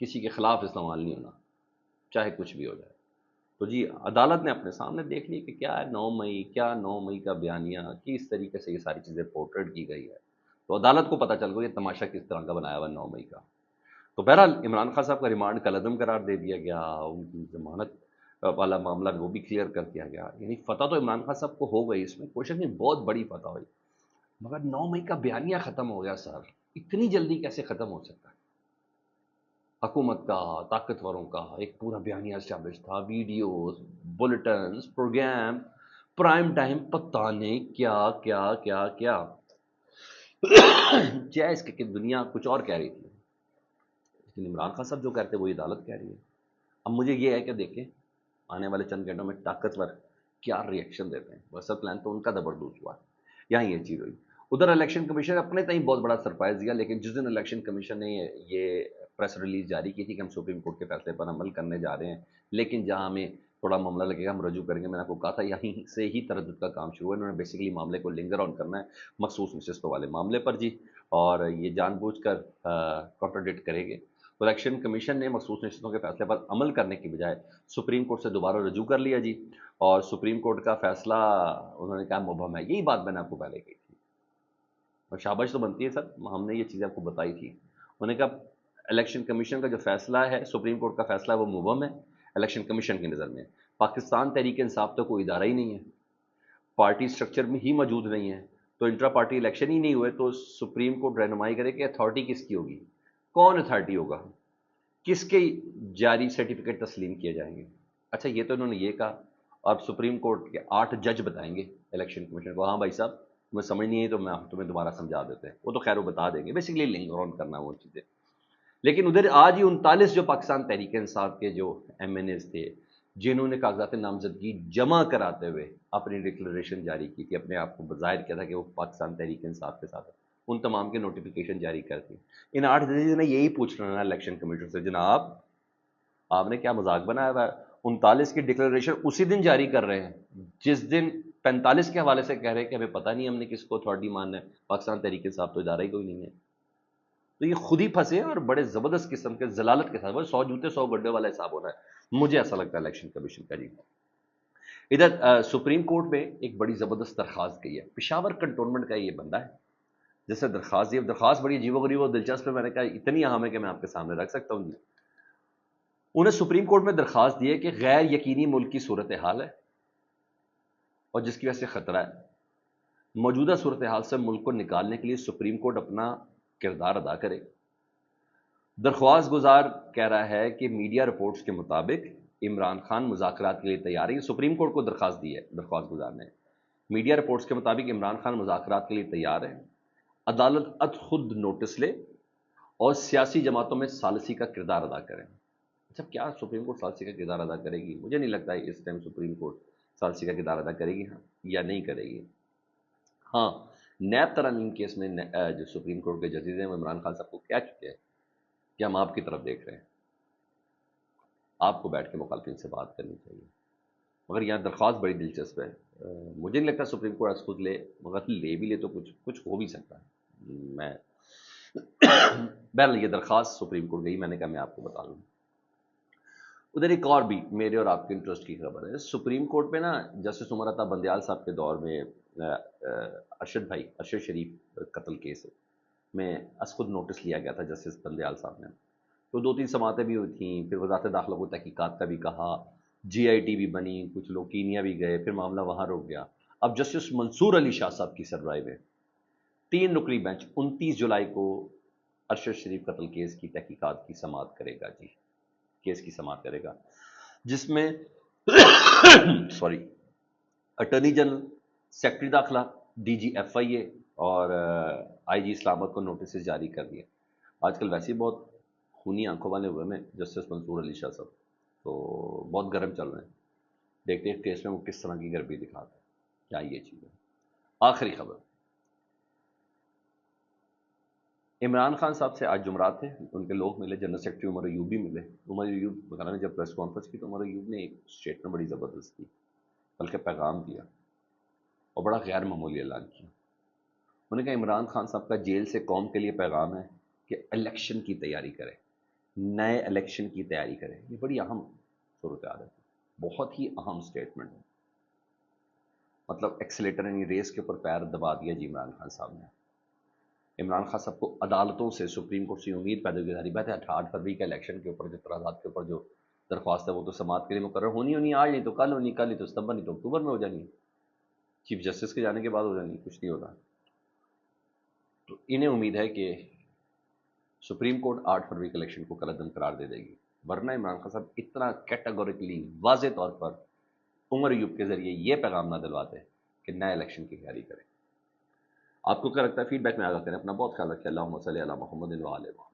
کسی کے خلاف استعمال نہیں ہونا، چاہے کچھ بھی ہو جائے۔ تو جی عدالت نے اپنے سامنے دیکھ لی کہ کیا ہے 9 مئی، کیا 9 مئی کا بیانیہ کس طریقے سے یہ ساری چیزیں پورٹریٹ کی گئی ہے، تو عدالت کو پتہ چل گیا یہ تماشا کس طرح کا بنایا ہوا 9 مئی کا۔ تو بہرحال عمران خان صاحب کا ریمانڈ کالعدم قرار دے دیا گیا، ان کی ضمانت والا معاملہ وہ بھی کلیئر کر دیا گیا، یعنی فتح تو عمران خان صاحب کو ہو گئی، اس میں کوئی شک نہیں بہت بڑی فتح ہوئی، مگر 9 مئی کا بیانیہ ختم ہو گیا سر، اتنی جلدی کیسے ختم ہو سکتا ہے؟ حکومت کا، طاقتوروں کا ایک پورا بیانیہ اسٹیبلش تھا، ویڈیوز، بلٹنز، پروگرام، پرائم ٹائم، پتہ نہیں کیا کیا کیا کیا جائز کہ دنیا کچھ اور کہہ رہی تھی، لیکن عمران خان صاحب جو کہتے ہیں وہی عدالت کہہ رہی ہے۔ اب مجھے یہ ہے کہ دیکھیں آنے والے چند گھنٹوں میں طاقتور کیا ری ایکشن دیتے ہیں، ویسا پلان تو ان کا زبردست ہوا، یہاں یہ چیز ہوئی۔ ادھر الیکشن کمیشن اپنے تئیں بہت بڑا سرپرائز دیا، لیکن جس دن الیکشن کمیشن نے یہ پریس ریلیز جاری کی تھی کہ ہم سپریم کورٹ کے فیصلے پر عمل کرنے جا رہے ہیں، لیکن جہاں ہمیں تھوڑا معاملہ لگے گا ہم رجوع کریں گے، میں نے آپ کو کہا تھا یہیں سے ہی تردد کا کام شروع ہے، انہوں نے بیسیکلی معاملے کو لنگر آن کرنا ہے مخصوص نشستوں والے معاملے پر جی، اور یہ جان بوجھ کر کانٹراڈکٹ کریں گے۔ تو الیکشن کمیشن نے مخصوص نشستوں کے فیصلے پر عمل کرنے کی بجائے سپریم کورٹ سے دوبارہ رجوع کر لیا جی، اور سپریم کورٹ کا فیصلہ انہوں نے کہا مبہم ہے، یہی بات میں نے آپ کو پہلے کی تھی، اور شاباش تو بنتی ہے سر، ہم نے یہ چیزیں آپ کو بتائی تھی، انہوں نے کہا الیکشن کمیشن کا جو فیصلہ ہے، سپریم کورٹ کا فیصلہ ہے وہ مبہم ہے الیکشن کمیشن کی نظر میں، پاکستان تحریک انصاف تو کوئی ادارہ ہی نہیں ہے، پارٹی سٹرکچر میں ہی موجود نہیں ہے، تو انٹرا پارٹی الیکشن ہی نہیں ہوئے تو سپریم کورٹ رہنمائی کرے کہ اتھارٹی کس کی ہوگی، کون اتھارٹی ہوگا، کس کے جاری سرٹیفکیٹ تسلیم کیے جائیں گے۔ اچھا یہ تو انہوں نے یہ کہا، اب سپریم کورٹ کے 8 جج بتائیں گے الیکشن کمیشن کو، ہاں بھائی صاحب تمہیں سمجھ نہیں ہے تو میں تمہیں دوبارہ سمجھا دیتے ہیں، وہ تو خیر وہ بتا دیں گے، بیسیکلی لنگر آن کرنا وہ چیزیں۔ لیکن ادھر آج ہی 39 جو پاکستان تحریک انصاف کے جو ایم این ایز تھے، جنہوں نے کاغذات نامزدگی جمع کراتے ہوئے اپنی ڈکلریشن جاری کی تھی، اپنے آپ کو ظاہر کیا تھا کہ وہ پاکستان تحریک انصاف کے ساتھ ہے، ان تمام کے نوٹیفیکیشن جاری کرتی، ان 8 ججز نے یہی پوچھ رہا ہے الیکشن کمیشن سے، جناب آپ نے کیا مذاق بنایا ہوا ہے، 39 کی ڈکلریشن اسی دن جاری کر رہے ہیں جس دن 45 کے حوالے سے کہہ رہے ہیں کہ ہمیں پتہ نہیں ہم نے کس کو اتھارٹی ماننا ہے، پاکستان تحریک انصاف تو ادارہ ہی کوئی نہیں ہے۔ تو یہ خود ہی پھنسے اور بڑے زبردست قسم کے ضلالت کے ساتھ، 100 جوتے 100 گڈے والا حساب ہو رہا ہے، مجھے ایسا لگتا ہے الیکشن کمیشن کا جی۔ ادھر سپریم کورٹ میں ایک بڑی زبردست درخواست گئی ہے، پشاور کنٹونمنٹ کا یہ بندہ ہے جیسے درخواست دی، درخواست بڑی عجیب و غریب اور دلچسپ ہے، میں نے کہا اتنی اہم ہے کہ میں آپ کے سامنے رکھ سکتا ہوں جی۔ انہیں سپریم کورٹ میں درخواست دی ہے کہ غیر یقینی ملک کی صورتحال ہے اور جس کی وجہ سے خطرہ ہے، موجودہ صورتحال سے ملک کو نکالنے کے لیے سپریم کورٹ اپنا کردار ادا کرے۔ درخواست گزار کہہ رہا ہے کہ میڈیا رپورٹس کے مطابق عمران خان مذاکرات کے لیے تیار ہے، سپریم کورٹ کو درخواست دی ہے درخواست گزار نے، میڈیا رپورٹس کے مطابق عمران خان مذاکرات کے لیے تیار ہے، عدالت اد خود نوٹس لے اور سیاسی جماعتوں میں ثالثی کا کردار ادا کریں۔ اچھا کیا سپریم کورٹ ثالثی کا کردار ادا کرے گی؟ مجھے نہیں لگتا ہے اس ٹائم سپریم کورٹ ثالثی کا کردار ادا کرے گی، ہاں یا نہیں کرے گی۔ ہاں نیب ترامیم کیس میں جو سپریم کورٹ کے ججز ہیں وہ عمران خان صاحب کو کہہ چکے ہیں کہ ہم آپ کی طرف دیکھ رہے ہیں، آپ کو بیٹھ کے مخالفین سے بات کرنی چاہیے، مگر یہاں درخواست بڑی دلچسپ ہے، مجھے نہیں لگتا سپریم کورٹ از خود لے، مگر لے بھی لے تو کچھ ہو بھی سکتا ہے، میں بہرحال یہ درخواست سپریم کورٹ گئی، میں نے کہا میں آپ کو بتا دوں۔ ادھر ایک اور بھی میرے اور آپ کے انٹرسٹ کی خبر ہے، سپریم کورٹ میں نا جسٹس عمر عطا بندیال صاحب کے دور میں ارشد شریف قتل کیس میں از خود نوٹس لیا گیا تھا جسٹس بندیال صاحب نے، تو 2-3 سماعتیں بھی ہوئی تھیں، پھر وزارت داخلہ کو تحقیقات کا بھی کہا، جی آئی ٹی بھی بنی، کچھ لوگ کینیا بھی گئے، پھر معاملہ وہاں رک گیا۔ اب جسٹس منصور علی شاہ صاحب کی سربراہی میں 3 رکنی بینچ 29 جولائی کو ارشد شریف قتل کیس کی تحقیقات کی سماعت کرے گا جی، کیس کی سماعت کرے گا، جس میں سوری اٹارنی جنرل، سیکرٹری داخلہ، ڈی جی ایف آئی اے اور آئی جی اسلام آباد کو نوٹسز جاری کر دیے۔ آج کل ویسے ہی بہت خونی آنکھوں والے ہوئے میں جسٹس منصور علی شاہ صاحب، تو بہت گرم چل رہے ہیں، دیکھتے ہیں کیس میں وہ کس طرح کی گرمی دکھاتے ہیں، کیا یہ چیز ہے۔ آخری خبر، عمران خان صاحب سے آج جمعرات تھے، ان کے لوگ ملے، جنرل سیکرٹری عمر ایوب بھی ملے، عمر ایوب وغیرہ نے جب پریس کانفرنس کی تو عمر ایوب نے ایک اسٹیٹمنٹ بڑی زبردست کی، بلکہ پیغام دیا اور بڑا غیر معمولی اعلان کیا۔ انہوں نے کہا عمران خان صاحب کا جیل سے قوم کے لیے پیغام ہے کہ الیکشن کی تیاری کرے، نئے الیکشن کی تیاری کریں. یہ بڑی اہم صورتحال ہے، بہت ہی اہم سٹیٹمنٹ ہے. مطلب ایکسیلیٹر یعنی ریس کے اوپر پیر دبا دیا جی عمران خان صاحب نے. عمران خان صاحب کو عدالتوں سے، سپریم کورٹ سے امید پیدا ہوئی. ساری بات ہے 8 فروری کے الیکشن کے اوپر جو اعتراضات کے اوپر جو درخواست ہے وہ تو سماعت کے لیے مقرر ہونی آج، نہیں تو کل ہونی، کل نہیں تو ستمبر، نہیں تو اکتوبر میں ہو جانی، چیف جسٹس کے جانے کے بعد ہو جانی، کچھ نہیں ہوتا. تو انہیں امید ہے کہ سپریم کورٹ 8 فروری کے الیکشن کو کل عدم قرار دے دے گی، ورنہ عمران خان صاحب اتنا کیٹاگوریکلی واضح طور پر عمر ایوب کے ذریعے یہ پیغام نہ دلواتے کہ نئے الیکشن کی تیاری کریں. آپ کو کیا لگتا ہے؟ فیڈ بیک میں آگاہ کریں. اپنا بہت خیال رکھیں. اللہم صلی علی محمد و آل محمد.